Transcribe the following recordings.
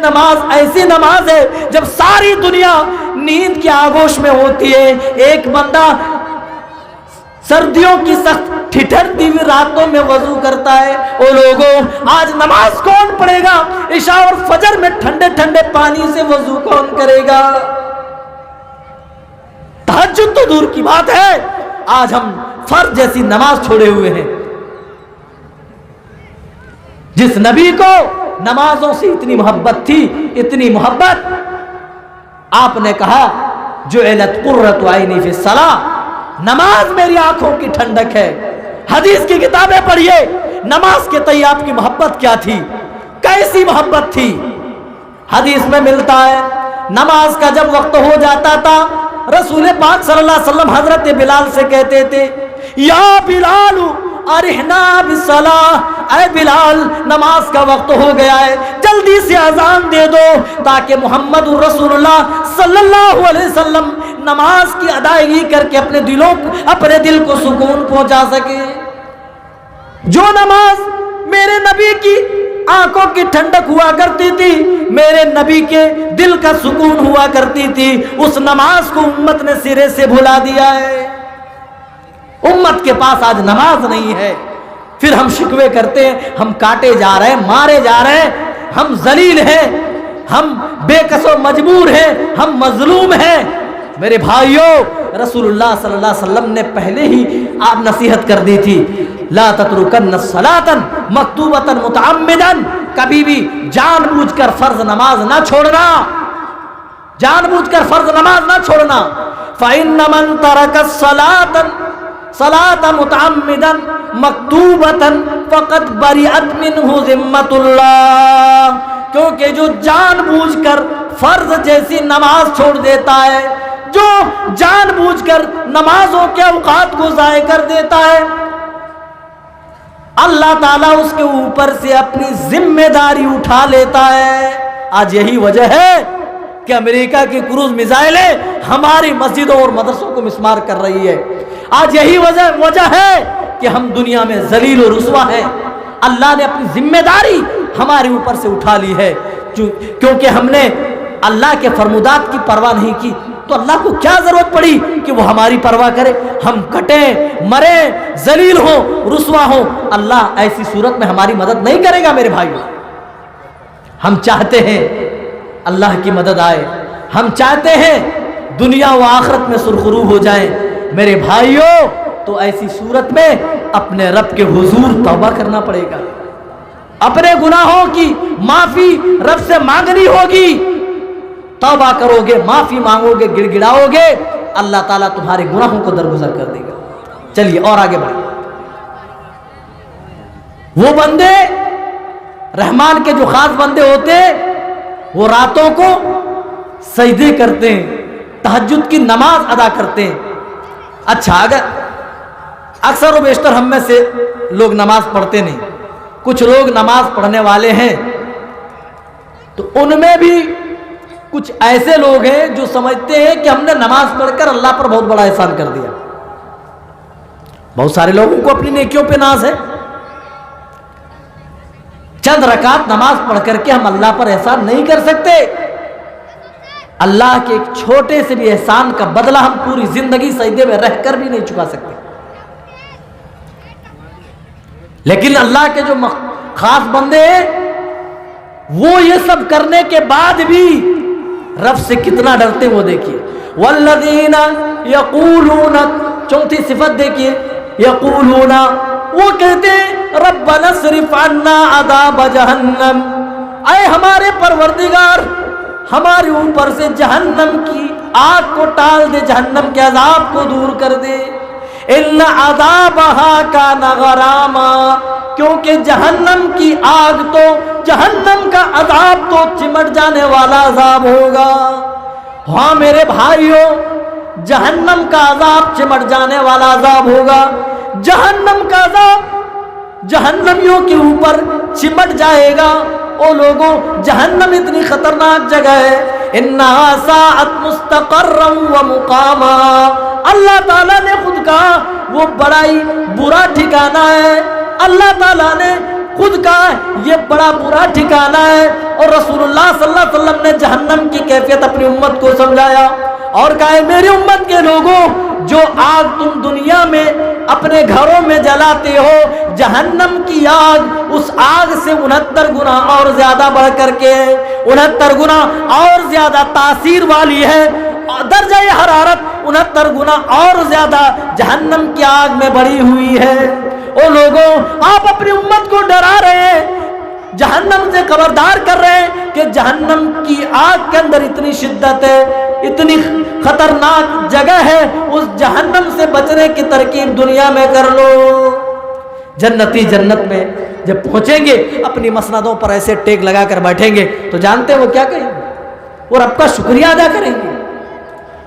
نماز ایسی نماز ہے جب ساری دنیا نیند کی آغوش میں ہوتی ہے، ایک بندہ سردیوں کی سخت ٹھٹھرتی ہوئی راتوں میں وضو کرتا ہے۔ او لوگوں، آج نماز کون پڑھے گا؟ عشاء اور فجر میں ٹھنڈے ٹھنڈے پانی سے وضو کون کرے گا؟ تہجد تو دور کی بات ہے، آج ہم فرض جیسی نماز چھوڑے ہوئے ہیں۔ جس نبی کو نمازوں سے اتنی محبت تھی، اتنی محبت، آپ نے کہا جعلت قرۃ عینی فی الصلاۃ، نماز میری آنکھوں کی ٹھنڈک ہے۔ حدیث کی کتابیں پڑھیے، نماز کے تئیں آپ کی محبت کیا تھی، کیسی محبت تھی۔ حدیث میں ملتا ہے نماز کا جب وقت ہو جاتا تھا، رسول پاک صلی اللہ علیہ وسلم حضرت بلال سے کہتے تھے یا بلال ارحنا بالصلاۃ، اے بلال نماز کا وقت ہو گیا ہے، جلدی سے اذان دے دو تاکہ محمد رسول اللہ صلی اللہ علیہ وسلم نماز کی ادائیگی کر کے اپنے دل کو سکون پہنچا سکے۔ جو نماز میرے نبی کی آنکھوں کی ٹھنڈک ہوا کرتی تھی، میرے نبی کے دل کا سکون ہوا کرتی تھی، اس نماز کو امت نے سرے سے بھلا دیا ہے۔ امت کے پاس آج نماز نہیں ہے، پھر ہم شکوے کرتے ہیں ہم کاٹے جا رہے ہیں، مارے جا رہے ہیں، ہم ذلیل ہیں، ہم بے کس و مجبور ہیں، ہم مظلوم ہیں۔ میرے بھائیوں، رسول اللہ صلی اللہ علیہ وسلم نے پہلے ہی آپ نصیحت کر دی تھی لا تترکن الصلاۃ مکتوبۃ متعمدا، کبھی بھی جان بوجھ کر فرض نماز نہ چھوڑنا، جان بوجھ کر فرض نماز نہ چھوڑنا۔ فإن من ترک الصلاۃ متعمدا مکتوبۃ فقد بریئت منہ ذمۃ اللہ، کیونکہ جو جان بوجھ کر فرض جیسی نماز چھوڑ دیتا ہے، جو جان بوجھ کر نمازوں کے اوقات کو ضائع کر دیتا ہے، اللہ تعالیٰ اس کے اوپر سے اپنی ذمہ داری اٹھا لیتا ہے۔ آج یہی وجہ ہے کہ امریکہ کی کروز میزائلیں ہماری مسجدوں اور مدرسوں کو مسمار کر رہی ہے۔ آج یہی وجہ ہے کہ ہم دنیا میں ذلیل و رسوا ہیں۔ اللہ نے اپنی ذمہ داری ہمارے اوپر سے اٹھا لی ہے، کیونکہ ہم نے اللہ کے فرمودات کی پرواہ نہیں کی، تو اللہ کو کیا ضرورت پڑی کہ وہ ہماری پرواہ کرے؟ ہم کٹیں، مریں، ذلیل ہوں، رسوا ہوں، اللہ ایسی صورت میں ہماری مدد نہیں کرے گا۔ میرے بھائیوں، ہم چاہتے ہیں اللہ کی مدد آئے، ہم چاہتے ہیں دنیا و آخرت میں سرخرو ہو جائیں۔ میرے بھائیوں، تو ایسی صورت میں اپنے رب کے حضور توبہ کرنا پڑے گا، اپنے گناہوں کی معافی رب سے مانگنی ہوگی۔ توبہ کرو گے، معافی مانگو گے، گڑ گڑاؤ گے، اللہ تعالیٰ تمہارے گناہوں کو درگزر کر دے گا۔ چلیے اور آگے بڑھیں۔ وہ بندے رحمان کے جو خاص بندے ہوتے ہیں، وہ راتوں کو سجدے کرتے ہیں، تہجد کی نماز ادا کرتے ہیں۔ اچھا، اگر اکثر و بیشتر ہم میں سے لوگ نماز پڑھتے نہیں، کچھ لوگ نماز پڑھنے والے ہیں، تو ان میں بھی کچھ ایسے لوگ ہیں جو سمجھتے ہیں کہ ہم نے نماز پڑھ کر اللہ پر بہت بڑا احسان کر دیا۔ بہت سارے لوگوں کو اپنی نیکیوں پہ ناز ہے، چند رکعت نماز پڑھ کر کے ہم اللہ پر احسان نہیں کر سکتے۔ اللہ کے ایک چھوٹے سے بھی احسان کا بدلہ ہم پوری زندگی سجدے میں رہ کر بھی نہیں چکا سکتے۔ لیکن اللہ کے جو خاص بندے ہیں، وہ یہ سب کرنے کے بعد بھی رب سے کتنا ڈرتے وہ دیکھیے۔ والذین یقولون، چوتھی صفت دیکھیے، یقولون، وہ کہتے ہیں ربنا اصرف عنا عذاب جہنم، اے ہمارے پروردگار ہمارے اوپر سے جہنم کی آگ کو ٹال دے، جہنم کے عذاب کو دور کر دے۔ ان عذابہا کان غراما، کیونکہ جہنم کی آگ تو، جہنم کا عذاب تو چمٹ جانے والا عذاب ہوگا۔ ہاں میرے بھائیوں، جہنم کا عذاب چمٹ جانے والا عذاب ہوگا۔ جہنم کا عذاب جہنمیوں کے اوپر چمٹ جائے گا۔ او لوگوں، جہنم اتنی خطرناک جگہ ہے، انہا ساعت مستقرا و مقاما، اللہ تعالیٰ نے خود کہا وہ بڑا ہی برا ٹھکانہ ہے۔ اللہ تعالیٰ نے خود کہا یہ بڑا برا ٹھکانہ ہے، اور رسول اللہ صلی اللہ علیہ وسلم نے جہنم کی کیفیت اپنی امت کو سمجھایا اور کہا میری امت کے لوگوں، جو آگ تم دنیا میں اپنے گھروں میں جلاتے ہو، جہنم کی آگ اس آگ سے 69 گنا اور زیادہ بڑھ کر کے 69 گنا اور زیادہ تاثیر والی ہے، درجہ حرارت 69 گنا اور زیادہ جہنم کی آگ میں بڑھی ہوئی ہے۔ او لوگوں، آپ اپنی امت کو ڈرا رہے ہیں، جہنم سے خبردار کر رہے ہیں کہ جہنم کی آگ کے اندر اتنی شدت ہے، اتنی خطرناک جگہ ہے، اس جہنم سے بچنے کی ترکیب دنیا میں کر لو۔ جنتی جنت میں جب پہنچیں گے اپنی مسندوں پر ایسے ٹیک لگا کر بیٹھیں گے تو جانتے ہیں وہ کیا کہیں گے؟ وہ رب کا شکریہ ادا کریں گے،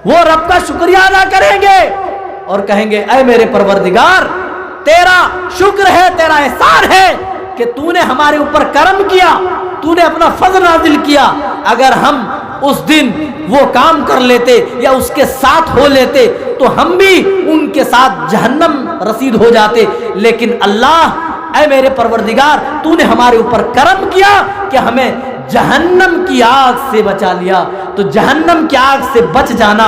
وہ رب کا شکریہ ادا کریں گے اور کہیں گے اے میرے پروردگار، تیرا شکر ہے، تیرا احسان ہے کہ تو نے ہمارے اوپر کرم کیا، تو نے اپنا فضل نازل کیا۔ اگر ہم اس دن وہ کام کر لیتے یا اس کے ساتھ ہو لیتے تو ہم بھی ان کے ساتھ جہنم رسید ہو جاتے، لیکن اللہ اے میرے پروردگار تو نے ہمارے اوپر کرم کیا کہ ہمیں جہنم کی آگ سے بچا لیا۔ تو جہنم کی آگ سے بچ جانا،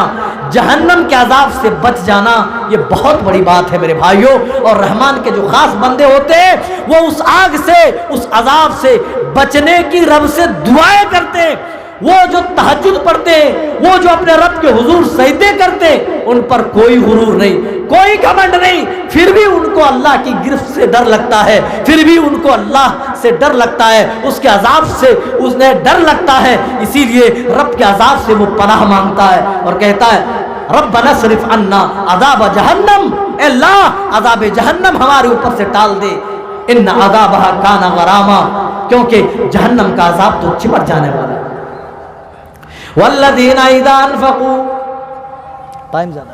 جہنم کے عذاب سے بچ جانا، یہ بہت بڑی بات ہے میرے بھائیوں۔ اور رحمان کے جو خاص بندے ہوتے ہیں وہ اس آگ سے، اس عذاب سے بچنے کی رب سے دعائیں کرتے ہیں، وہ جو تہجد پڑھتے ہیں، وہ جو اپنے رب کے حضور سجدے کرتے ہیں، ان پر کوئی غرور نہیں، کوئی گھمنڈ نہیں، پھر بھی ان کو اللہ کی گرفت سے ڈر لگتا ہے، پھر بھی ان کو اللہ سے ڈر لگتا ہے، اس کے عذاب سے انہیں ڈر لگتا ہے، اسی لیے رب کے عذاب سے وہ پناہ مانگتا ہے اور کہتا ہے ربنا اصرف عنا عذاب جہنم، اے اللہ عذاب جہنم ہمارے اوپر سے ٹال دے، ان عذابها کان غراما، کیونکہ جہنم کا عذاب تو چمٹ جانے والا ہے۔ والذین اذا انفقوا، ٹائم زیادہ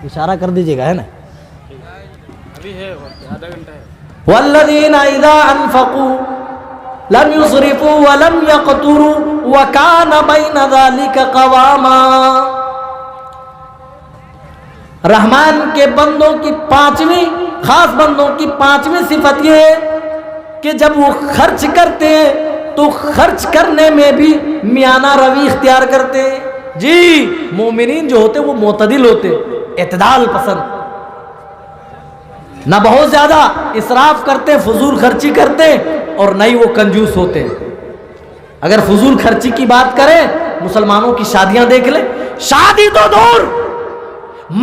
اشارہ کر دیجیے گا، ہے نا؟ ابھی ہے آدھا گھنٹہ ہے۔ والذین اذا انفقوا لم يسرفوا ولم يقتروا وكان بين ذلك قواما۔ رحمان کے بندوں کی پانچویں، خاص بندوں کی پانچویں صفت یہ ہے کہ جب وہ خرچ کرتے ہیں تو خرچ کرنے میں بھی میانہ روی اختیار کرتے ہیں۔ جی مومنین جو ہوتے وہ معتدل ہوتے، اعتدال پسند، نہ بہت زیادہ اسراف کرتے، فضول خرچی کرتے، اور نہ ہی وہ کنجوس ہوتے۔ اگر فضول خرچی کی بات کریں، مسلمانوں کی شادیاں دیکھ لیں، شادی تو دور،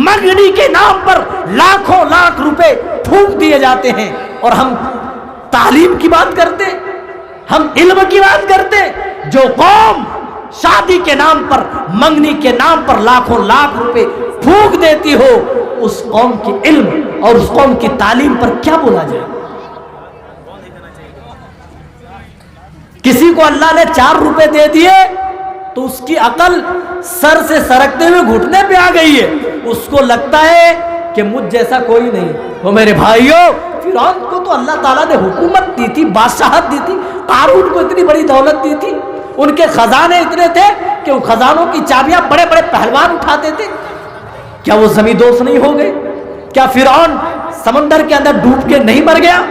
منگنی کے نام پر لاکھوں لاکھ روپے پھونک دیے جاتے ہیں، اور ہم تعلیم کی بات کرتے، ہم علم کی بات کرتے۔ جو قوم شادی کے نام پر، منگنی کے نام پر لاکھوں لاکھ روپے پھونک دیتی ہو، اس قوم کی علم اور اس قوم کی تعلیم پر کیا بولا جائے؟ کسی کو اللہ نے 4 روپے دے دیے تو اس کی عقل سر سے سرکتے ہوئے گھٹنے پہ آ گئی ہے، اس کو لگتا ہے کہ مجھ جیسا کوئی نہیں۔ وہ میرے بھائیوں، فرعون کو تو اللہ تعالیٰ نے حکومت دی تھی، بادشاہت دی تھی، قارون کو اتنی بڑی دولت دی تھی، ان کے خزانے اتنے تھے کہ ان خزانوں کی چابیاں بڑے بڑے پہلوان اٹھاتے تھے۔ کیا وہ زمین دوست نہیں ہو گئے؟ کیا فرعون سمندر کے اندر ڈوب کے نہیں مر گیا؟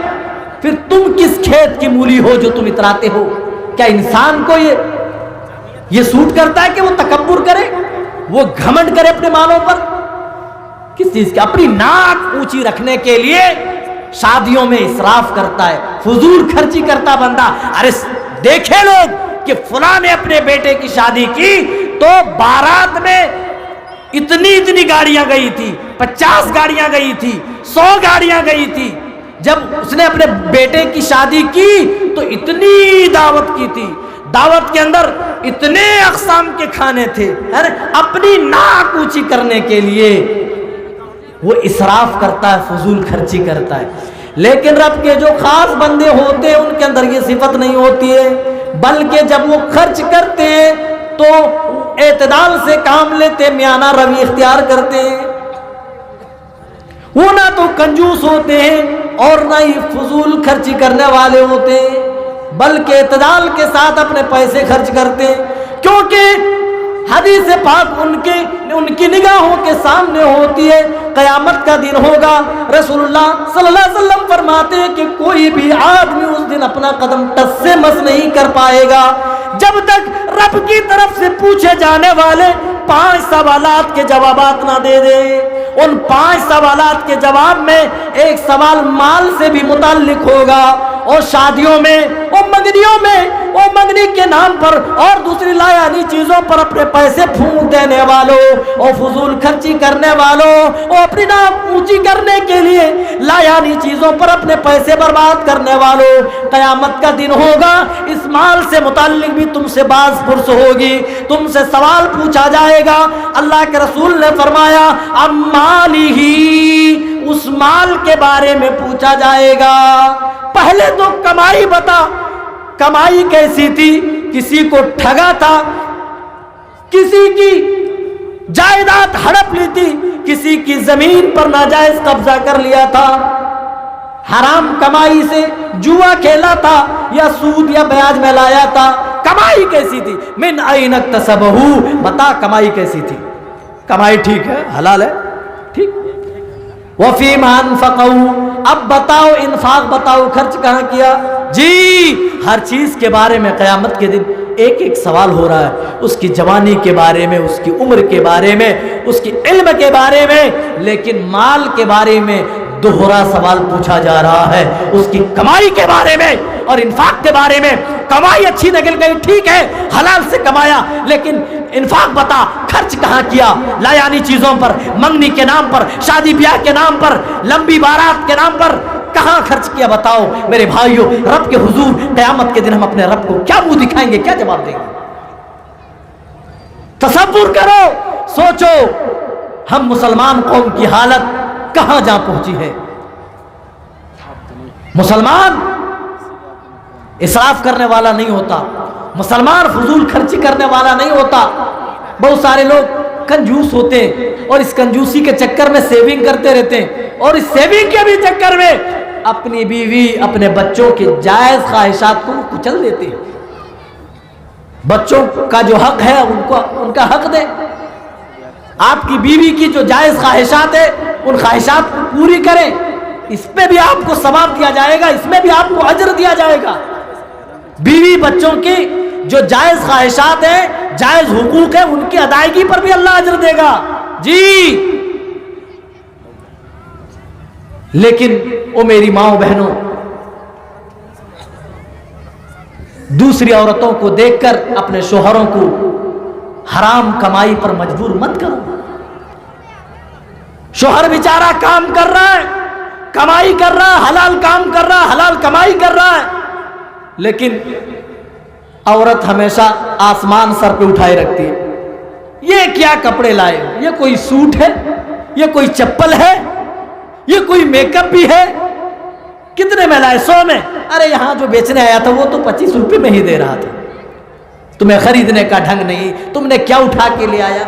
پھر تم کس کھیت کی مولی ہو جو تم اتراتے ہو؟ کیا انسان کو یہ سوٹ کرتا ہے کہ وہ تکبر کرے، وہ گھمنڈ کرے اپنے مالوں پر؟ کس چیز کی؟ اپنی ناک اونچی رکھنے کے لیے شادیوں میں اسراف کرتا ہے، فضول خرچی کرتا بندہ۔ ارے دیکھے لوگ کہ فلاں نے اپنے بیٹے کی شادی کی تو بارات میں اتنی گاڑیاں گئی تھی، 50 گاڑیاں گئی تھی، 100 گاڑیاں گئی تھی۔ جب اس نے اپنے بیٹے کی شادی کی تو اتنی دعوت کی تھی، دعوت کے اندر اتنے اقسام کے کھانے تھے، اپنی ناک اونچی کرنے کے لیے وہ اسراف کرتا ہے، فضول خرچی کرتا ہے۔ لیکن رب کے جو خاص بندے ہوتے ہیں ان کے اندر یہ صفت نہیں ہوتی ہے، بلکہ جب وہ خرچ کرتے ہیں تو اعتدال سے کام لیتے، میانہ روی اختیار کرتے ہیں۔ وہ نہ تو کنجوس ہوتے ہیں اور نہ ہی فضول خرچی کرنے والے ہوتے ہیں، بلکہ اعتدال کے ساتھ اپنے پیسے خرچ کرتے ہیں، کیونکہ حدیث پاک ان کی نگاہوں کے سامنے ہوتی ہے. قیامت کا دن ہوگا. رسول اللہ صلی اللہ علیہ وسلم فرماتے ہیں کہ کوئی بھی آدمی اس دن اپنا قدم ٹس سے مس نہیں کر پائے گا جب تک رب کی طرف سے پوچھے جانے والے 5 سوالات کے جوابات نہ دے دے. ان 5 سوالات کے جواب میں ایک سوال مال سے بھی متعلق ہوگا. اور شادیوں میں اور منگنیوں میں اور منگنی کے نام پر اور دوسری لایانی چیزوں پر اپنے پیسے پھونک دینے والوں اور فضول خرچی کرنے والوں اور اپنی نام اونچی کرنے کے لیے لایانی چیزوں پر اپنے پیسے برباد کرنے والوں، قیامت کا دن ہوگا. اس مال سے متعلق بھی تم سے باز پرس ہوگی، تم سے سوال پوچھا جائے گا. اللہ کے رسول نے فرمایا امالہ، اس مال کے بارے میں پوچھا جائے گا. پہلے تو کمائی بتا، کمائی کیسی تھی؟ کسی کو ٹھگا تھا، کسی کی جائیداد ہڑپ لی تھی، کسی کی زمین پر ناجائز قبضہ کر لیا تھا، حرام کمائی سے جوا کھیلا تھا یا سود یا بیاج میں لایا تھا. کمائی کیسی تھی؟ من این اکتسبہ، بتا کمائی کیسی تھی. کمائی ٹھیک ہے، حلال ہے، ٹھیک. وفیما انفقوا، اب بتاؤ انفاق بتاؤ، خرچ کہاں کیا؟ جی ہر چیز کے بارے میں قیامت کے دن ایک ایک سوال ہو رہا ہے. اس کی جوانی کے بارے میں، اس کی عمر کے بارے میں، اس کی علم کے بارے میں، لیکن مال کے بارے میں دوہرا سوال پوچھا جا رہا ہے. اس کی کمائی کے بارے میں اور انفاق کے بارے میں. کمائی اچھی نکل گئی، ٹھیک ہے، حلال سے کمایا، لیکن انفاق بتا، خرچ کہاں کیا؟ لایانی چیزوں پر، منگنی کے نام پر، شادی بیاہ کے نام پر، لمبی بارات کے نام پر کہاں خرچ کیا؟ بتاؤ میرے بھائیوں. رب کے حضور قیامت کے دن ہم اپنے رب کو کیا منہ دکھائیں گے، کیا جواب دیں گے؟ تصور کرو، سوچو ہم مسلمان قوم کی حالت کہاں جا پہنچی ہے. مسلمان اسراف کرنے والا نہیں ہوتا، مسلمان فضول خرچی کرنے والا نہیں ہوتا. بہت سارے لوگ کنجوس ہوتے ہیں اور اس کنجوسی کے چکر میں سیونگ کرتے رہتے ہیں، اور اس سیونگ کے بھی چکر میں اپنی بیوی اپنے بچوں کے جائز خواہشات کو کچل دیتے ہیں. بچوں کا جو حق ہے ان کا حق دے. آپ کی بیوی کی جو جائز خواہشات ہے ان خواہشات کو پوری کریں. اس پہ بھی آپ کو ثواب دیا جائے گا، اس میں بھی آپ کو اجر دیا جائے گا. بیوی بچوں کی جو جائز خواہشات ہیں، جائز حقوق ہیں، ان کی ادائیگی پر بھی اللہ اجر دے گا. جی لیکن او میری ماؤں بہنوں، دوسری عورتوں کو دیکھ کر اپنے شوہروں کو حرام کمائی پر مجبور مت کرو. شوہر بیچارہ کام کر رہا ہے، کمائی کر رہا ہے، حلال کام کر رہا ہے، حلال کمائی کر رہا ہے، لیکن عورت ہمیشہ آسمان سر پہ اٹھائے رکھتی ہے. یہ کیا کپڑے لائے؟ یہ کوئی سوٹ ہے؟ یہ کوئی چپل ہے؟ یہ کوئی میک اپ بھی ہے؟ کتنے میں لائے؟ 100 میں؟ ارے یہاں جو بیچنے آیا تھا وہ تو 25 روپے میں ہی دے رہا تھا، تمہیں خریدنے کا ڈھنگ نہیں، تم نے کیا اٹھا کے لے آیا؟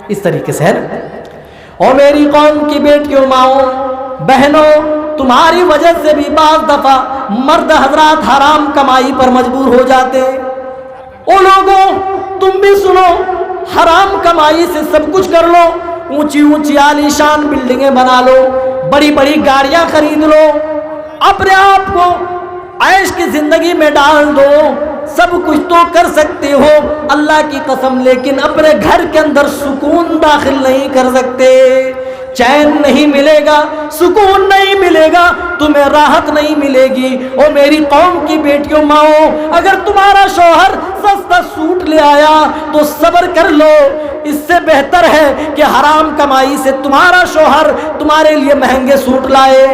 اس طریقے سے ہے نا. اور میری قوم کی بیٹیوں، ماؤں، بہنوں، تمہاری وجہ سے بھی بعض دفعہ مرد حضرات حرام کمائی پر مجبور ہو جاتے ہیں. او لوگوں تم بھی سنو، حرام کمائی سے سب کچھ کر لو، اونچی اونچی عالی شان بلڈنگیں بنا لو، بڑی بڑی گاڑیاں خرید لو، اپنے آپ کو عیش کی زندگی میں ڈال دو، سب کچھ تو کر سکتے ہو اللہ کی قسم، لیکن اپنے گھر کے اندر سکون داخل نہیں کر سکتے. چین نہیں ملے گا، سکون نہیں ملے گا، تمہیں راحت نہیں ملے گی. اور میری قوم کی بیٹیوں، ماؤں، اگر تمہارا شوہر سستا سوٹ لے آیا تو صبر کر لو. اس سے بہتر ہے کہ حرام کمائی سے تمہارا شوہر تمہارے لیے مہنگے سوٹ لائے.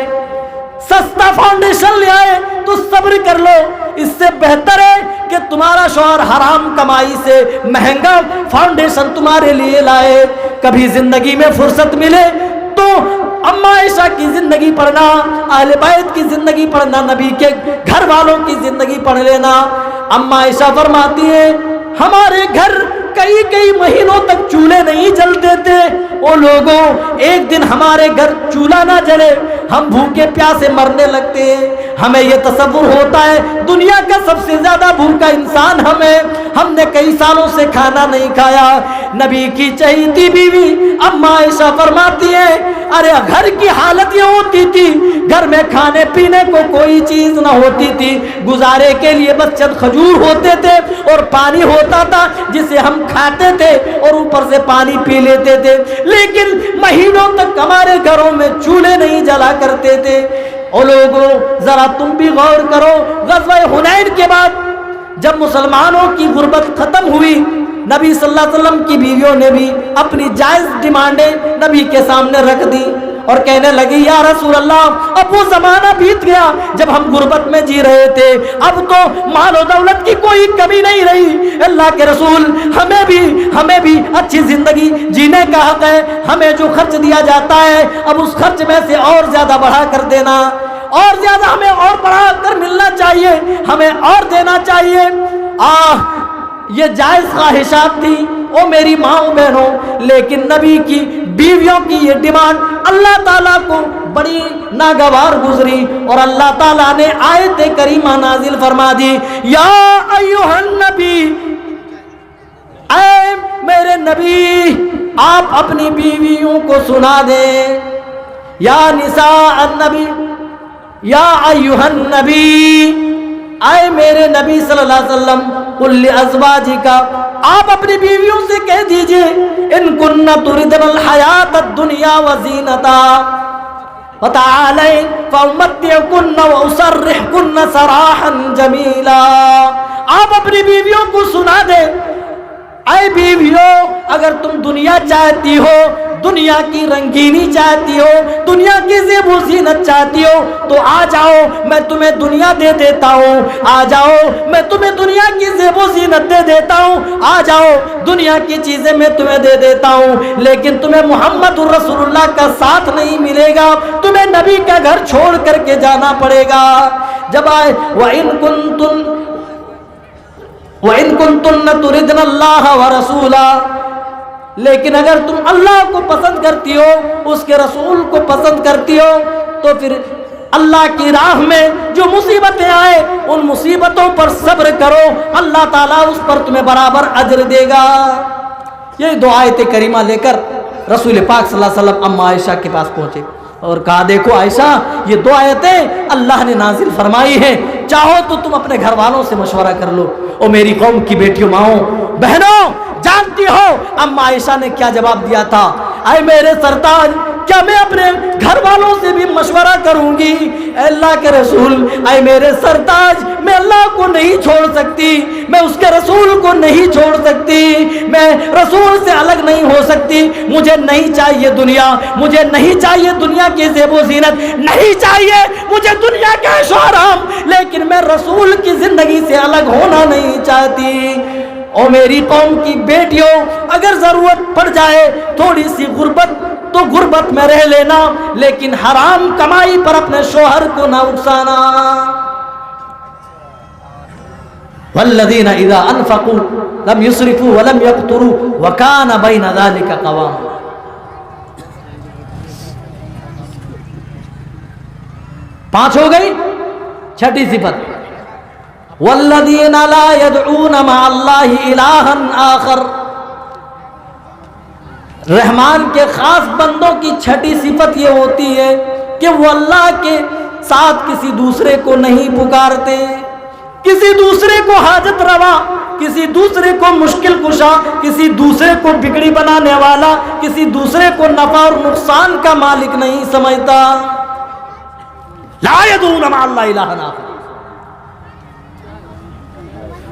سستا فاؤنڈیشن لے آئے تو صبر کر لو. اس سے بہتر ہے کہ تمہارا شوہر حرام کمائی سے مہنگا فاؤنڈیشن تمہارے لیے لائے. کبھی زندگی میں فرصت ملے تو اما عائشہ کی زندگی پڑھنا، اہل بیت کی زندگی پڑھنا، نبی کے گھر والوں کی زندگی پڑھ لینا. اما عائشہ فرماتی ہے ہمارے گھر کئی مہینوں تک چولہے نہیں جلتے تھے. او لوگوں ایک دن ہمارے گھر چولہا نہ جلے ہم بھوکے پیاسے مرنے لگتے ہیں. ہمیں یہ تصور ہوتا ہے دنیا کا سب سے زیادہ بھوکا انسان ہم نے کئی سالوں سے کھانا نہیں کھایا۔ نبی کی چہیتی بیوی اما عائشہ فرماتی ہے ارے گھر کی حالت یہ ہوتی تھی، گھر میں کھانے پینے کو کوئی چیز نہ ہوتی تھی، گزارے کے لیے بس چند کھجور ہوتے تھے اور پانی ہوتا تھا جسے ہم کھاتے تھے اور اوپر سے پانی پی لیتے تھے، لیکن مہینوں تک ہمارے گھروں میں چولہے نہیں جلا کرتے تھے۔ او لوگوں ذرا تم بھی غور کرو، غزوہ حنین کے بعد جب مسلمانوں کی غربت ختم ہوئی، نبی صلی اللہ علیہ وسلم کی بیویوں نے بھی اپنی جائز ڈیمانڈیں نبی کے سامنے رکھ دی اور کہنے لگی یا رسول اللہ اب وہ زمانہ بیت گیا جب ہم غربت میں جی رہے تھے، اب تو مال و دولت کی کوئی کمی نہیں رہی، اللہ کے رسول ہمیں بھی اچھی زندگی جینے کا حق ہے، ہمیں جو خرچ دیا جاتا ہے اب اس خرچ میں سے اور زیادہ بڑھا کر دینا، اور زیادہ ہمیں اور بڑھا کر ملنا چاہیے، ہمیں اور دینا چاہیے۔ یہ جائز خواہشات تھی او میری ماؤں بہنوں، لیکن نبی کی بیویوں کی یہ ڈیمانڈ اللہ تعالیٰ کو بڑی ناگوار گزری اور اللہ تعالیٰ نے آیت کریمہ نازل فرما دی، یا ایھا النبی، اے میرے نبی آپ اپنی بیویوں کو سنا دیں، یا نساء النبی، یا ایھا النبی، اے میرے نبی صلی اللہ علیہ وسلم، قل لازواجک، آپ اپنی بیویوں سے کہہ دیجئے، ان کن تردن الحیات الدنیا وزینتها فتعالین فامتعکن واسرحکن سراحا جمیلا۔ آپ اپنی بیویوں کو سنا دیں، اے بیویوں اگر تم دنیا چاہتی ہو، دنیا کی رنگینی چاہتی ہو، دنیا کی زیب و زینت چاہتی ہو تو آ جاؤ میں تمہیں دنیا دے دیتا ہوں، آ جاؤ میں تمہیں دنیا کی زیب و زینت دے دیتا ہوں، آ جاؤ دنیا کی چیزیں میں تمہیں دے دیتا ہوں، لیکن تمہیں محمد رسول اللہ کا ساتھ نہیں ملے گا، تمہیں نبی کا گھر چھوڑ کر کے جانا پڑے گا۔ جب آئے وَإِن كُنتُنَّ تُرِدْنَ اللَّهَ وَرَسُولَهُ، لیکن اگر تم اللہ کو پسند کرتی ہو، اس کے رسول کو پسند کرتی ہو، تو پھر اللہ کی راہ میں جو مصیبتیں آئے ان مصیبتوں پر صبر کرو، اللہ تعالیٰ اس پر تمہیں برابر اجر دے گا۔ یہ دو آیت کریمہ لے کر رسول پاک صلی اللہ علیہ وسلم اما عائشہ کے پاس پہنچے اور کہا دیکھو عائشہ یہ دو آیتیں اللہ نے نازل فرمائی ہیں، چاہو تو تم اپنے گھر والوں سے مشورہ کر لو۔ او میری قوم کی بیٹیوں، ماؤں، بہنوں، جانتی ہو اما عائشہ نے کیا جواب دیا تھا؟ اے میرے سرتاج، کیا میں اپنے گھر والوں سے بھی مشورہ کروں گی؟ اے اللہ کے رسول، اے میرے سرتاج، میں اللہ کو نہیں چھوڑ سکتی، میں اس کے رسول کو نہیں چھوڑ سکتی، میں رسول سے الگ نہیں ہو سکتی، مجھے نہیں چاہیے دنیا، مجھے نہیں چاہیے دنیا کی زیب و زینت، نہیں چاہیے مجھے دنیا کا عیش و آرام، لیکن میں رسول کی زندگی سے الگ ہونا نہیں چاہتی۔ او میری قوم کی بیٹیوں، اگر ضرورت پڑ جائے تھوڑی سی غربت تو غربت میں رہ لینا، لیکن حرام کمائی پر اپنے شوہر کو نہ اکسانا۔ والذین اذا انفقوا لم یسرفوا ولم یقتروا وکان بین ذلک قواما۔ پانچ ہو گئی، چھٹی صفت والذین لا يدعون مع اللہ الہا آخر۔ رحمان کے خاص بندوں کی چھٹی صفت یہ ہوتی ہے کہ وہ اللہ کے ساتھ کسی دوسرے کو نہیں پکارتے، کسی دوسرے کو حاجت روا، کسی دوسرے کو مشکل کشا، کسی دوسرے کو بگڑی بنانے والا، کسی دوسرے کو نفع اور نقصان کا مالک نہیں سمجھتا۔ لا يدعون مع اللہ الہا آخر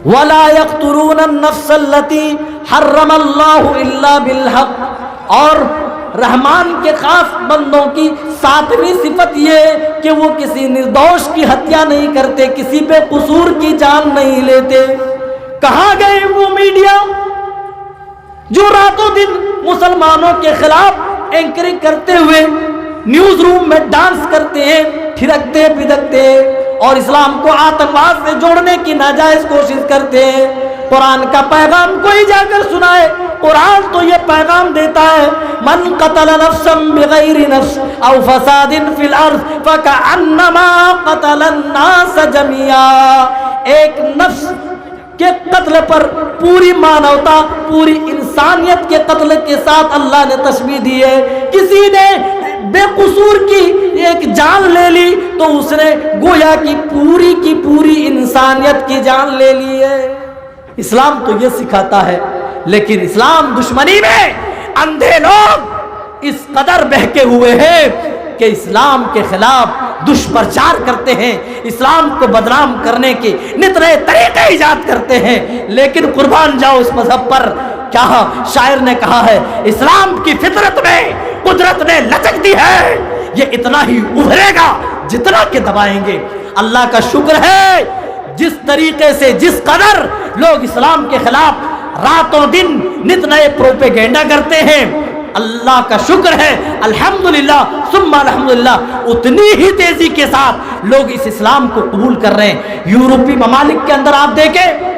ولا يقتلون النفس التي حرم اللہ الا بالحق۔ اور رحمان کے خاص بندوں کی ساتویں صفت یہ کہ وہ کسی نردوش کی ہتیا نہیں کرتے، کسی پہ قصور کی جان نہیں لیتے۔ کہاں گئے وہ میڈیا جو راتوں دن مسلمانوں کے خلاف اینکرنگ کرتے ہوئے نیوز روم میں ڈانس کرتے ہیں، تھرکتے پھدکتے اور اسلام کو آتنکواد سے جوڑنے کی ناجائز کوشش کرتے ہیں؟ قرآن کا پیغام کوئی جا کر سنائے، قرآن تو یہ پیغام دیتا ہے من قتل نفسا بغیر نفس او فساد فی الارض فکأنما قتل الناس جميعا. ایک نفس کے قتل پر پوری مانوتا، پوری انسانیت کے قتل کے ساتھ اللہ نے تشبیہ دی ہے. کسی نے بے قصور کی ایک جان لے لی تو اس نے گویا کی پوری انسانیت کی جان لے لی ہے. اسلام تو یہ سکھاتا ہے، لیکن اسلام دشمنی میں اندھے لوگ اس قدر بہکے ہوئے ہیں کہ اسلام کے خلاف دشپرچار کرتے ہیں، اسلام کو بدنام کرنے کے نت نئے طریقے ایجاد کرتے ہیں. لیکن قربان جاؤ اس مذہب پر. کیا شاعر نے کہا ہے، اسلام کی فطرت میں قدرت نے لچک دی ہے، یہ اتنا ہی ابھرے گا جتنا کہ دبائیں گے. اللہ کا شکر ہے جس طریقے سے جس قدر لوگ اسلام کے خلاف راتوں دن نت نئے پروپیگنڈا کرتے ہیں، اللہ کا شکر ہے الحمدللہ ثم الحمدللہ اتنی ہی تیزی کے ساتھ لوگ اس اسلام کو قبول کر رہے ہیں. یورپی ممالک کے اندر آپ دیکھیں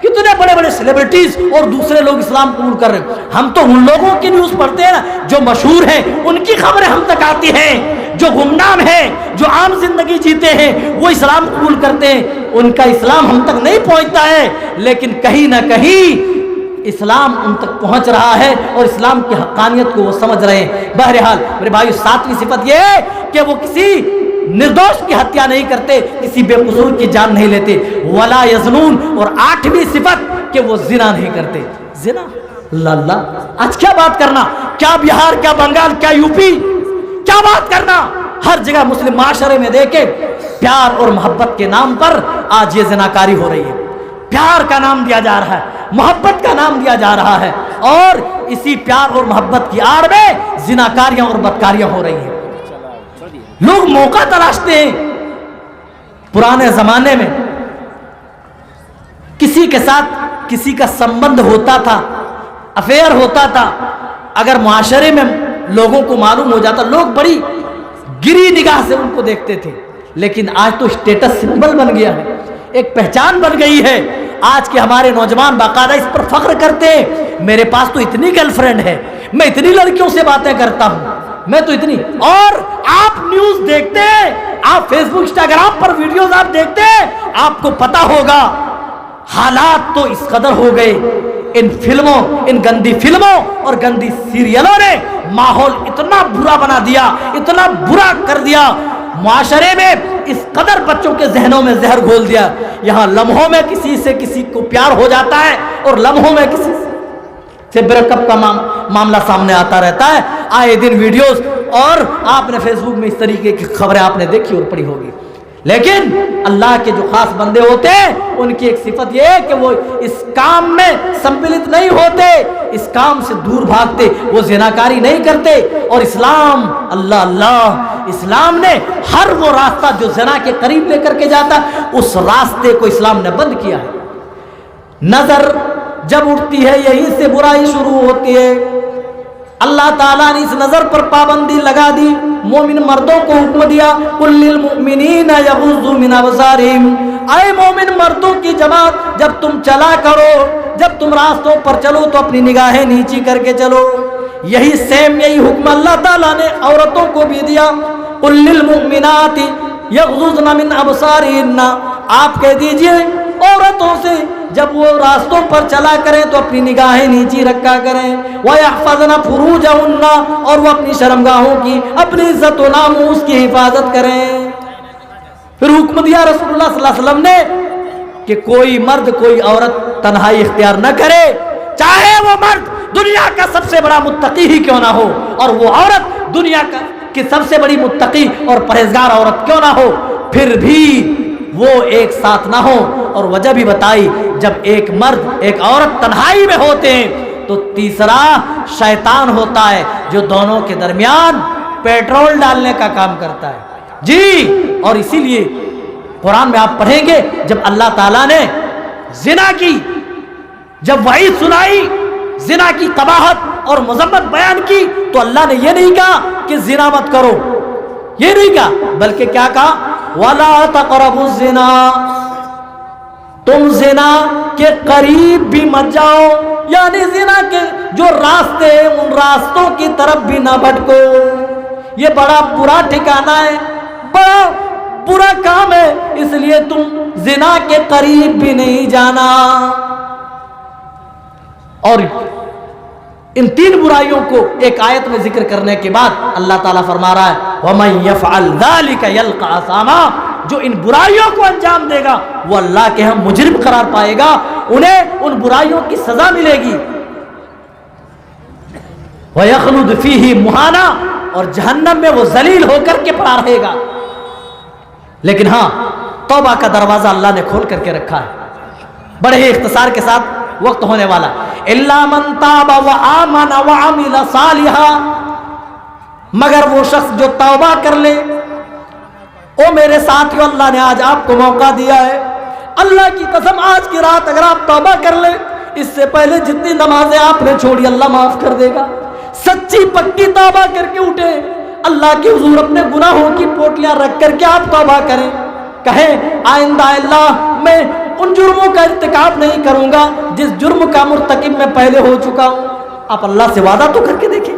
کتنے بڑے بڑے سیلیبریٹیز اور دوسرے لوگ اسلام قبول کر رہے ہیں. ہم تو ان لوگوں کی نیوز پڑھتے ہیں نا جو مشہور ہیں، ان کی خبریں ہم تک آتی ہیں. جو گمنام ہیں، جو عام زندگی جیتے ہیں، وہ اسلام قبول کرتے ہیں، ان کا اسلام ہم تک نہیں پہنچتا ہے. لیکن کہیں نہ کہیں اسلام ان تک پہنچ رہا ہے اور اسلام کی حقانیت کو وہ سمجھ رہے ہیں. بہرحال میرے بھائیو، ساتویں صفت یہ ہے کہ وہ کسی نردوش کی ہتیا نہیں کرتے، کسی بے قصور کی جان نہیں لیتے. ولا یزنون. اور آٹھویں صفت کہ وہ زنا نہیں کرتے. زنا، اللہ اللہ، آج کیا بات کرنا، کیا بہار، کیا بنگال، کیا یو پی، کیا بات کرنا. ہر جگہ مسلم معاشرے میں دیکھیں پیار اور محبت کے نام پر آج یہ زناکاری ہو رہی ہے. پیار کا نام دیا جا رہا ہے، محبت کا نام دیا جا رہا ہے، اور اسی پیار اور محبت کی آڑ میں زناکاریاں اور بدکاریاں ہو رہی ہیں. لوگ موقع تلاشتے ہیں. پرانے زمانے میں کسی کے ساتھ کسی کا سمبند ہوتا تھا، افیئر ہوتا تھا، اگر معاشرے میں لوگوں کو معلوم ہو جاتا، لوگ بڑی گری نگاہ سے ان کو دیکھتے تھے. لیکن آج تو اسٹیٹس سمبل بن گیا ہے، ایک پہچان بن گئی ہے. آج کے ہمارے نوجوان باقاعدہ اس پر فخر کرتے ہیں، میرے پاس تو اتنی گرل فرینڈ ہے، میں اتنی لڑکیوں سے باتیں کرتا ہوں، میں تو اتنی. اور آپ نیوز دیکھتے ہیں، آپ فیس بک انسٹاگرام پر ویڈیوز آپ دیکھتے ہیں، آپ کو پتا ہوگا حالات تو اس قدر ہو گئے. ان فلموں، ان گندی فلموں اور گندی سیریلوں نے ماحول اتنا برا بنا دیا، اتنا برا کر دیا معاشرے میں، اس قدر بچوں کے ذہنوں میں زہر گھول دیا. یہاں لمحوں میں کسی سے کسی کو پیار ہو جاتا ہے اور لمحوں میں کسی سے بریک اپ کا معاملہ سامنے آتا رہتا ہے. آئے دن ویڈیوز، اور آپ نے فیس بک میں اس طریقے کی خبریں آپ نے دیکھی اور پڑھی ہوگی. لیکن اللہ کے جو خاص بندے ہوتے ہیں ان کی ایک صفت یہ ہے کہ وہ اس کام میں سمبلت نہیں ہوتے، اس کام سے دور بھاگتے، وہ زناکاری نہیں کرتے. اور اسلام، اللہ اللہ، اسلام نے ہر وہ راستہ جو زنا کے قریب لے کر کے جاتا، اس راستے کو اسلام نے بند کیا ہے. نظر جب اٹھتی ہے یہیں سے برائی شروع ہوتی ہے. اللہ تعالیٰ نے اس نظر پر پابندی لگا دی. مومن مردوں کو حکم دیا قل للمؤمنین یغضوا من ابصارہم، اے مومن مردوں کی جماعت، جب تم چلا کرو، جب تم راستوں پر چلو تو اپنی نگاہیں نیچی کر کے چلو. یہی سیم، یہی حکم اللہ تعالیٰ نے عورتوں کو بھی دیا. قل للمؤمنات یغضضن من ابصارہن، آپ کہہ دیجئے عورتوں سے جب وہ راستوں پر چلا کریں تو اپنی نگاہیں نیچی رکھا کریں. وَيَحْفَظْنَ فُرُوجَهُنَّ، اور وہ اپنی شرمگاہوں کی، اپنی عزت و ناموس کی حفاظت کریں. پھر حکم دیا رسول اللہ صلی اللہ علیہ وسلم نے کہ کوئی مرد کوئی عورت تنہائی اختیار نہ کرے، چاہے وہ مرد دنیا کا سب سے بڑا متقی ہی کیوں نہ ہو، اور وہ عورت دنیا کی سب سے بڑی متقی اور پرہیزگار عورت کیوں نہ ہو، پھر بھی وہ ایک ساتھ نہ ہو. اور وجہ بھی بتائی، جب ایک مرد ایک عورت تنہائی میں ہوتے ہیں تو تیسرا شیطان ہوتا ہے جو دونوں کے درمیان پیٹرول ڈالنے کا کام کرتا ہے. جی، اور اسی لیے قرآن میں آپ پڑھیں گے جب اللہ تعالیٰ نے زنا کی جب وعید سنائی، زنا کی قباحت اور مذمت بیان کی، تو اللہ نے یہ نہیں کہا کہ زنا مت کرو، یہ نہیں کہا، بلکہ کیا کہا؟ وَلَا تَقْرَبُوا الزِّنَا، تم زنا کے قریب بھی مت جاؤ. یعنی زنا کے جو راستے ہیں ان راستوں کی طرف بھی نہ بھٹکو. یہ بڑا برا ٹھکانہ ہے, بڑا برا کام ہے, اس لیے تم زنا کے قریب بھی نہیں جانا. اور ان تین برائیوں کو ایک آیت میں ذکر کرنے کے بعد اللہ تعالیٰ فرما رہا ہے وَمَن يَفْعَلْ ذَلِكَ يَلْقَ أَثَامًا, جو ان برائیوں کو انجام دے گا وہ اللہ کے ہاں مجرم قرار پائے گا, انہیں ان برائیوں کی سزا ملے گی. وَيَخْلُدْ فِيهِ مُهَانًا, اور جہنم میں وہ ذلیل ہو کر کے پڑا رہے گا. لیکن ہاں توبہ کا دروازہ اللہ نے کھول کر کے رکھا ہے, بڑے ہی اختصار کے ساتھ وقت ہونے والا. اِلَّا مَن تَابَ وَآمَنَ وَعَمِلَ صَالِحًا, مگر وہ شخص جو توبہ کر لے. او میرے ساتھیو, اللہ نے آج آپ کو موقع دیا ہے, اللہ کی قسم آج کی رات اگر آپ توبہ کر لیں, اس سے پہلے جتنی نمازیں آپ نے چھوڑی اللہ معاف کر دے گا. سچی پکی توبہ کر کے اٹھے, اللہ کے حضور اپنے گناہوں کی پوٹلیاں رکھ کر کے آپ توبہ کریں, کہیں آئندہ اللہ میں ان جرموں کا ارتکاب نہیں کروں گا جس جرم کا مرتکب میں پہلے ہو چکا ہوں. آپ اللہ سے وعدہ تو کر کے دیکھیں.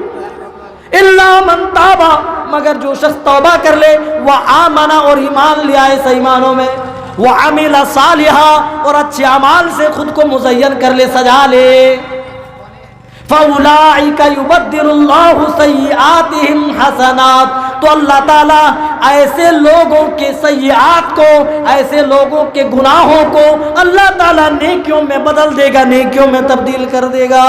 الا من تابا, مگر جو شخص توبہ کر لے, وہ آمنا, اور ایمان لے آئے صحیح معنوں میں, وہ عمل صالحا, اور اچھے اعمال سے خود کو مزین کر لے, سجا لے. فَأُولَٰئِكَ يُبَدِّلُ اللَّهُ سَيِّئَاتِهِمْ حَسَنَاتٍ, تو اللہ تعالیٰ ایسے لوگوں کے سیئات کو, ایسے لوگوں کے گناہوں کو اللہ تعالیٰ نیکیوں میں بدل دے گا, نیکیوں میں تبدیل کر دے گا.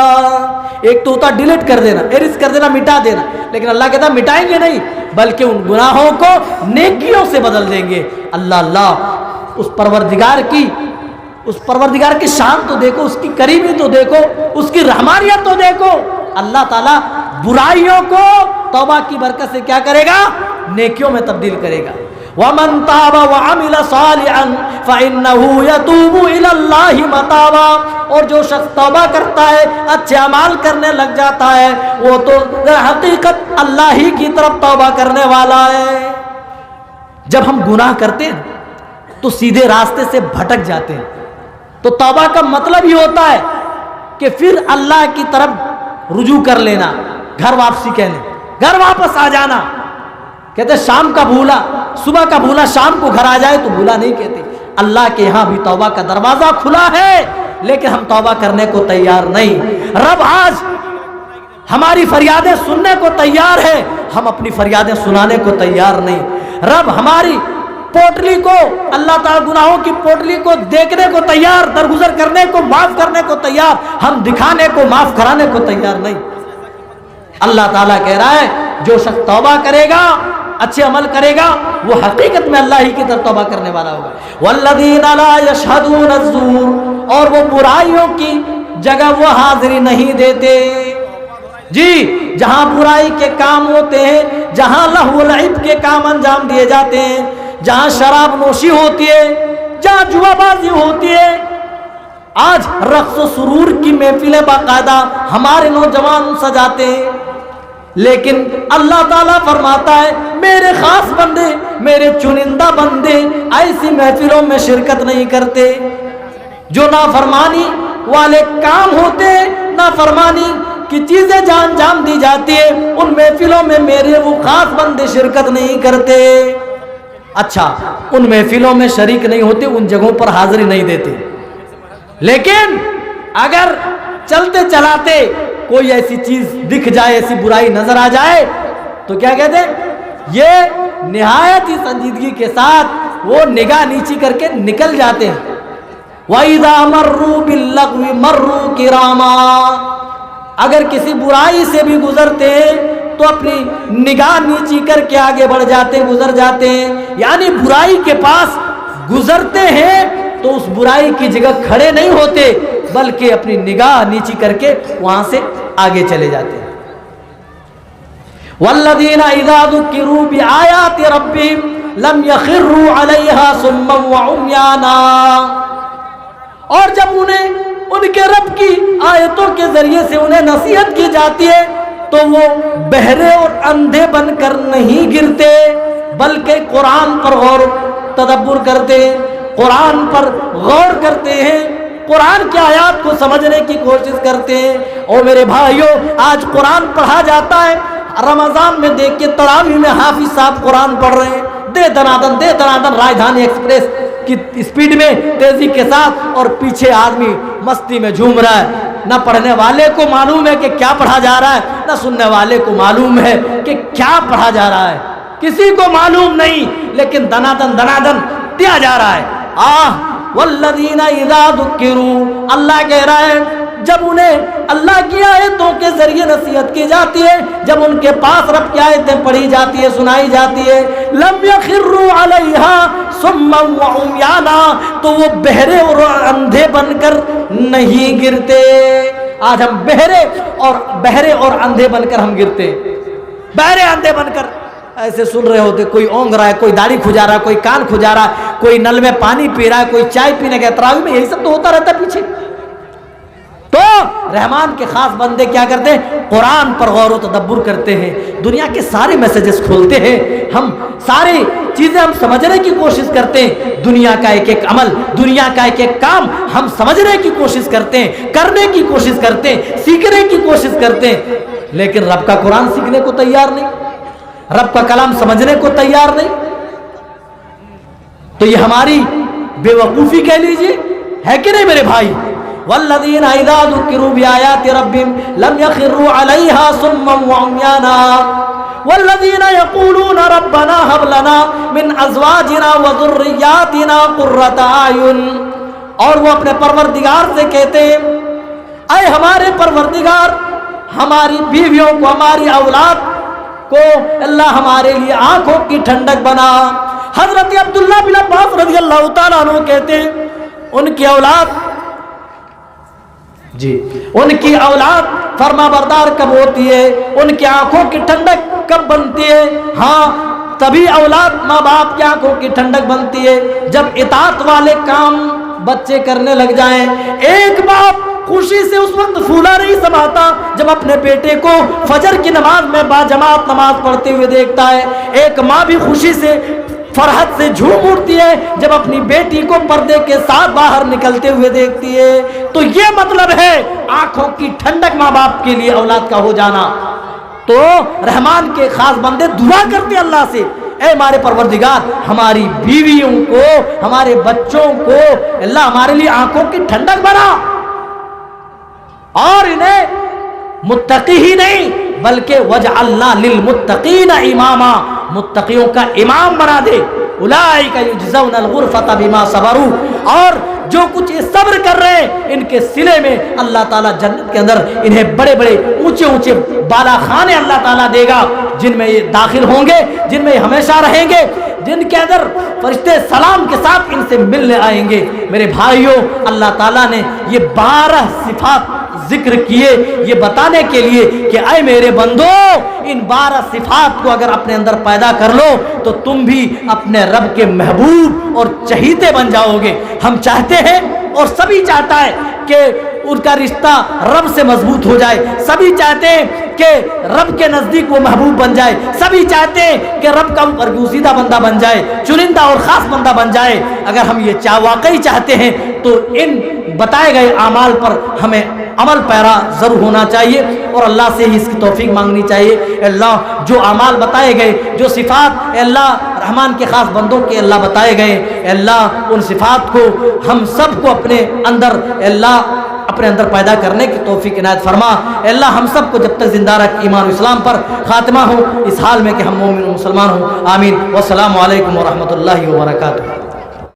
ایک تو ہوتا ڈیلیٹ کر دینا, ایرز کر دینا, مٹا دینا, لیکن اللہ کہتا مٹائیں گے نہیں بلکہ ان گناہوں کو نیکیوں سے بدل دیں گے. اللہ اس پروردگار کی شان تو دیکھو, اس کی کریمی تو دیکھو, اس کی رحمانیت تو دیکھو. اللہ تعالیٰ برائیوں کو توبہ کی برکت سے کیا کرے گا, نیکیوں میں تبدیل کرے گا. وَمَن تَابَ وَعَمِلَ صَالِحًا فَإِنَّهُ يَتُوبُ إِلَى اللَّهِ مَتَابًا, اور جو شخص توبہ کرتا ہے, اچھے اعمال کرنے لگ جاتا ہے, وہ تو حقیقت اللہ ہی کی طرف توبہ کرنے والا ہے. جب ہم گناہ کرتے ہیں تو سیدھے راستے سے بھٹک جاتے ہیں, تو توبہ کا مطلب ہی ہوتا ہے کہ پھر اللہ کی طرف رجوع کر لینا, گھر واپسی کہنے, گھر واپس آ جانا. کہتے شام کا بھولا, صبح کا بھولا شام کو گھر آ جائے تو بھولا نہیں کہتے. اللہ کے یہاں بھی توبہ کا دروازہ کھلا ہے, لیکن ہم توبہ کرنے کو تیار نہیں. رب آج ہماری فریادیں سننے کو تیار ہے, ہم اپنی فریادیں سنانے کو تیار نہیں. رب ہماری پوٹلی کو, اللہ تعالیٰ گناہوں کی پوٹلی کو دیکھنے کو تیار, درگزر کرنے کو, معاف کرنے کو تیار, ہم دکھانے کو, معاف کرانے کو تیار نہیں. اللہ تعالیٰ کہہ رہا ہے جو شخص توبہ کرے گا, اچھے عمل کرے گا, وہ حقیقت میں اللہ ہی کی طرف توبہ کرنے والا ہوگا. والذین لا یشہدون الزور, اور وہ برائیوں کی جگہ وہ حاضری نہیں دیتے. جی جہاں برائی کے کام ہوتے ہیں, جہاں لہو و لعب کے کام انجام دیے جاتے ہیں, جہاں شراب نوشی ہوتی ہے, جہاں جوا بازی ہوتی ہے, آج رقص و سرور کی محفلیں باقاعدہ ہمارے نوجوان سجاتے ہیں, لیکن اللہ تعالیٰ فرماتا ہے میرے خاص بندے, میرے چنندہ بندے ایسی محفلوں میں شرکت نہیں کرتے. جو نافرمانی والے کام ہوتے ہیں, نافرمانی کی چیزیں جہاں انجام دی جاتی ہے, ان محفلوں میں میرے وہ خاص بندے شرکت نہیں کرتے. اچھا, ان محفلوں میں شریک نہیں ہوتے, ان جگہوں پر حاضری نہیں دیتے, لیکن اگر چلتے چلاتے کوئی ایسی چیز دکھ جائے, ایسی برائی نظر آ جائے, تو کیا کہتے ہیں, یہ نہایت ہی سنجیدگی کے ساتھ وہ نگاہ نیچی کر کے نکل جاتے ہیں. وَإِذَا مَرُّوا بِاللَّغْوِ مَرُّوا كِرَامًا, اگر کسی برائی سے بھی گزرتے ہیں تو اپنی نگاہ نیچی کر کے آگے بڑھ جاتے ہیں, گزر جاتے ہیں. یعنی برائی کے پاس گزرتے ہیں تو اس برائی کی جگہ کھڑے نہیں ہوتے, بلکہ اپنی نگاہ نیچی کر کے وہاں سے آگے چلے جاتے ہیں. والذین اذا ذکروا بآیات ربہم لم یخروا علیہا صما وعمیانا, اور جب انہیں ان کے رب کی آیتوں کے ذریعے سے انہیں نصیحت کی جاتی ہے تو وہ بہرے اور اندھے بن کر نہیں گرتے, بلکہ قرآن پر غور تدبر کرتے ہیں, قرآن پر غور کرتے ہیں, قرآن کی آیات کو سمجھنے کی کوشش کرتے ہیں۔ او میرے بھائیوں، آج قرآن پڑھا جاتا ہے، رمضان میں دیکھ کے تراویح میں حافظ صاحب قرآن پڑھ رہے ہیں، دے دنادن راجدھانی ایکسپریس کی اسپیڈ میں تیزی کے ساتھ، اور پیچھے آدمی مستی میں جھوم رہا ہے۔ نہ پڑھنے والے کو معلوم ہے کہ کیا پڑھا جا رہا ہے، نہ سننے والے کو معلوم ہے کہ کیا پڑھا جا رہا ہے، کسی کو معلوم نہیں، لیکن دنادن دیا جا رہا ہے۔ والذین اذا ذکروا، اللہ کہہ رہا ہے جب انہیں اللہ کی آیتوں کے ذریعے نصیحت کی جاتی ہے، جب ان کے پاس رب کی آیتیں پڑھی جاتی ہے، سنائی جاتی ہے، لم یخروا علیہا صما وعمیانا، تو وہ بہرے اور اندھے بن کر نہیں گرتے۔ آج ہم بہرے اور اندھے بن کر ہم گرتے، بہرے اندھے بن کر ایسے سن رہے ہوتے، کوئی اونگ رہا ہے، کوئی داڑھی کھجا رہا ہے، کوئی کان کھجا رہا ہے، کوئی نل میں پانی پی رہا ہے، کوئی چائے پینے گیا تراویح میں، یہی سب تو ہوتا رہتا ہے پیچھے۔ تو رحمان کے خاص بندے کیا کرتے ہیں؟ قرآن پر غور و تدبر کرتے ہیں، دنیا کے سارے میسیجز کھولتے ہیں، ہم ساری چیزیں ہم سمجھنے کی کوشش کرتے ہیں، دنیا کا ایک ایک عمل، دنیا کا ایک ایک کام ہم سمجھنے کی کوشش کرتے ہیں، کرنے کی کوشش کرتے ہیں، سیکھنے کی کوشش کرتے ہیں، لیکن رب کا قرآن سیکھنے کو تیار نہیں، رب کا کلام سمجھنے کو تیار نہیں۔ تو یہ ہماری بے وقوفی کہہ لیجیے، ہے کہ نہیں میرے بھائی؟ والذین اذا ذکروا بآیات ربہم لم یخروا علیہا صما وعمیانا والذین یقولون ربنا ہب لنا من ازواجنا وذریاتنا قرۃ اعین، اور وہ اپنے پروردگار سے کہتے ہیں اے ہمارے پروردگار، ہماری بیویوں کو، ہماری اولاد کو اللہ ہمارے لیے آنکھوں کی ٹھنڈک بنا۔ حضرت عبداللہ بن عباس رضی اللہ تعالیٰ عنہ کہتے ہیں ان کی اولاد فرما بردار کب ہوتی ہے، ان کی آنکھوں کی ٹھنڈک کب بنتی ہے؟ ہاں، تبھی اولاد ماں باپ کی آنکھوں کی ٹھنڈک بنتی ہے جب اطاعت والے کام بچے کرنے لگ جائیں۔ ایک باپ خوشی سے اس وقت پھولا نہیں سماتا جب اپنے بیٹے کو فجر کی نماز میں باجماعت نماز پڑھتے ہوئے دیکھتا ہے، ایک ماں بھی خوشی سے فرحت سے جھوم اٹھتی ہے جب اپنی بیٹی کو پردے کے ساتھ باہر نکلتے ہوئے دیکھتی ہے۔ تو یہ مطلب ہے آنکھوں کی ٹھنڈک ماں باپ کے لیے اولاد کا ہو جانا۔ تو رحمان کے خاص بندے دعا کرتے اللہ سے، اے ہمارے پروردگار، ہماری بیویوں کو، ہمارے بچوں کو اللہ ہمارے لیے آنکھوں کی ٹھنڈک بنا، اور انہیں متقی ہی نہیں بلکہ وجعلنا للمتقین اماما، متقیوں کا امام بنا دے۔ اولئک یجزون الغرفۃ بما صبروا، اور جو کچھ یہ صبر کر رہے ہیں ان کے صلے میں اللہ تعالیٰ جنت کے اندر انہیں بڑے بڑے اونچے اونچے بالا خانے اللہ تعالیٰ دے گا، جن میں یہ داخل ہوں گے، جن میں یہ ہمیشہ رہیں گے، جن کے اندر فرشتے سلام کے ساتھ ان سے ملنے آئیں گے۔ میرے بھائیوں، اللہ تعالیٰ نے یہ 12 صفات ذکر کیے یہ بتانے کے لیے کہ اے میرے بندو، ان 12 صفات کو اگر اپنے اندر پیدا کر لو تو تم بھی اپنے رب کے محبوب اور چہیتے بن جاؤ گے۔ ہم چاہتے ہیں اور سبھی چاہتا ہے کہ ان کا رشتہ رب سے مضبوط ہو جائے، سبھی چاہتے ہیں کہ رب کے نزدیک وہ محبوب بن جائے، سبھی چاہتے ہیں کہ رب کا برگزیدہ بندہ بن جائے، چنندہ اور خاص بندہ بن جائے۔ اگر ہم یہ واقعی چاہتے ہیں تو ان بتائے گئے اعمال پر ہمیں عمل پیرا ضرور ہونا چاہیے اور اللہ سے ہی اس کی توفیق مانگنی چاہیے۔ اللہ جو اعمال بتائے گئے، جو صفات اللہ رحمان کے خاص بندوں کے اللہ بتائے گئے، اللہ ان صفات کو ہم سب کو اپنے اندر اپنے اندر پیدا کرنے کی توفیق عنایت فرما۔ اللہ ہم سب کو جب تک زندہ رکھ ایمان و اسلام پر خاتمہ ہو، اس حال میں کہ ہم مومن و مسلمان ہوں۔ آمین۔ والسلام علیکم ورحمۃ اللہ وبرکاتہ۔